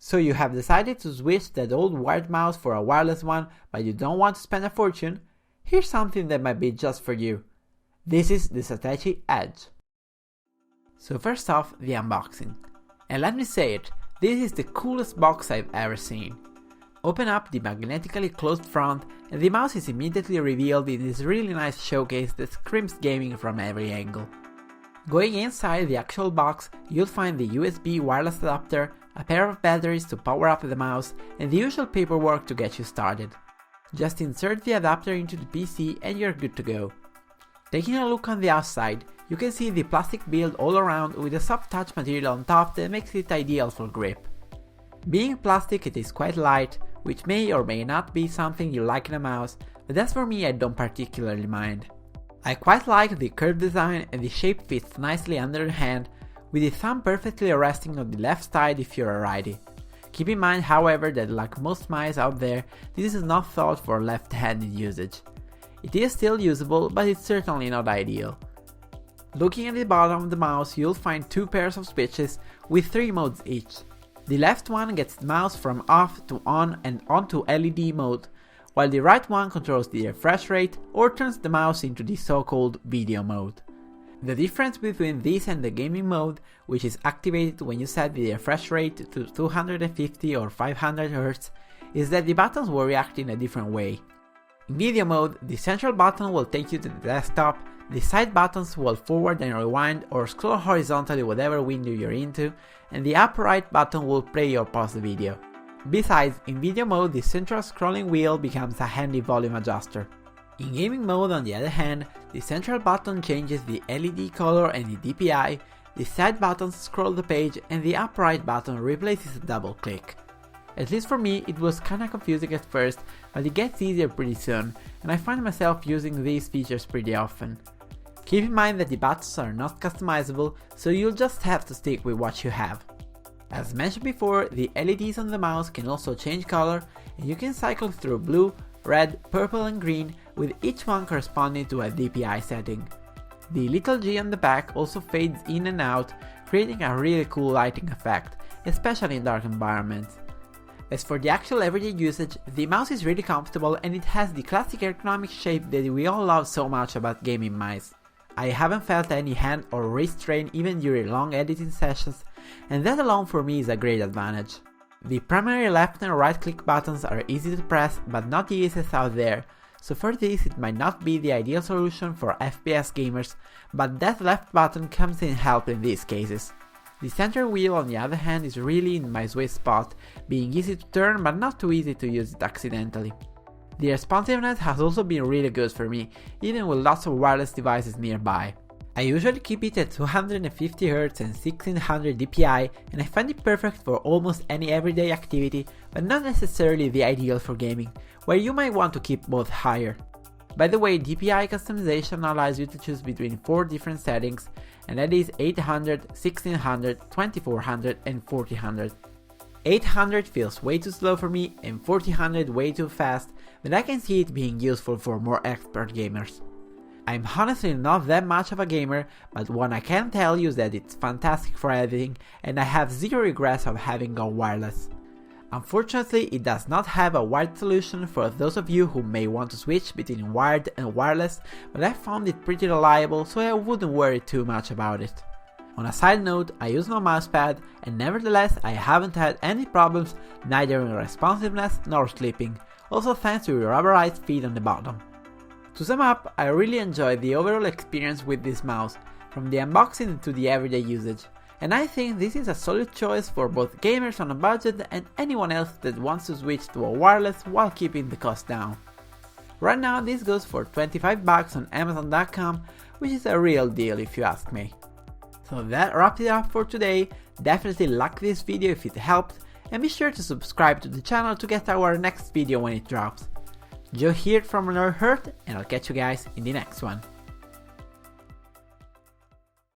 So you have decided to switch that old wired mouse for a wireless one, but you don't want to spend a fortune? Here's something that might be just for you. This is the Satechi Edge. So first off, the unboxing. And let me say it, this is the coolest box I've ever seen. Open up the magnetically closed front and the mouse is immediately revealed in this really nice showcase that screams gaming from every angle. Going inside the actual box, you'll find the USB wireless adapter, a pair of batteries to power up the mouse, and the usual paperwork to get you started. Just insert the adapter into the PC and you're good to go. Taking a look on the outside, you can see the plastic build all around with a soft touch material on top that makes it ideal for grip. Being plastic, it is quite light, which may or may not be something you like in a mouse, but as for me, I don't particularly mind. I quite like the curved design and the shape fits nicely under the hand, with the thumb perfectly resting on the left side if you're a righty. Keep in mind, however, that like most mice out there, this is not thought for left-handed usage. It is still usable, but it's certainly not ideal. Looking at the bottom of the mouse, you'll find two pairs of switches with 3 modes each. The left one gets the mouse from off to on and on to LED mode, while the right one controls the refresh rate or turns the mouse into the so-called video mode. The difference between this and the gaming mode, which is activated when you set the refresh rate to 250 or 500 Hz, is that the buttons will react in a different way. In video mode, the central button will take you to the desktop, the side buttons will forward and rewind or scroll horizontally whatever window you're into, and the upper right button will play or pause the video. Besides, in video mode, the central scrolling wheel becomes a handy volume adjuster. In gaming mode, on the other hand, the central button changes the LED color and the DPI, the side buttons scroll the page, and the upper right button replaces a double click. At least for me, it was kinda confusing at first, but it gets easier pretty soon, and I find myself using these features pretty often. Keep in mind that the buttons are not customizable, so you'll just have to stick with what you have. As mentioned before, the LEDs on the mouse can also change color, and you can cycle through blue, red, purple and green, with each one corresponding to a DPI setting. The little G on the back also fades in and out, creating a really cool lighting effect, especially in dark environments. As for the actual everyday usage, the mouse is really comfortable and it has the classic ergonomic shape that we all love so much about gaming mice. I haven't felt any hand or wrist strain even during long editing sessions, and that alone for me is a great advantage. The primary left and right click buttons are easy to press but not the easiest out there, so for this it might not be the ideal solution for FPS gamers, but that left button comes in help in these cases. The center wheel on the other hand is really in my sweet spot, being easy to turn but not too easy to use it accidentally. The responsiveness has also been really good for me, even with lots of wireless devices nearby. I usually keep it at 250 Hz and 1600 DPI, and I find it perfect for almost any everyday activity, but not necessarily the ideal for gaming, where you might want to keep both higher. By the way, DPI customization allows you to choose between 4 different settings, and that is 800, 1600, 2400 and 4000. 800 feels way too slow for me and 4000 way too fast, but I can see it being useful for more expert gamers. I'm honestly not that much of a gamer, but what I can tell you is that it's fantastic for editing and I have zero regrets of having gone wireless. Unfortunately, it does not have a wired solution for those of you who may want to switch between wired and wireless, but I found it pretty reliable, so I wouldn't worry too much about it. On a side note, I use no mousepad, and nevertheless I haven't had any problems neither in responsiveness nor sleeping, also thanks to the rubberized feet on the bottom. To sum up, I really enjoyed the overall experience with this mouse, from the unboxing to the everyday usage, and I think this is a solid choice for both gamers on a budget and anyone else that wants to switch to a wireless while keeping the cost down. Right now this goes for $25 on Amazon.com, which is a real deal if you ask me. So that wraps it up for today. Definitely like this video if it helped, and be sure to subscribe to the channel to get our next video when it drops. Joe here from Another Hurt, and I'll catch you guys in the next one.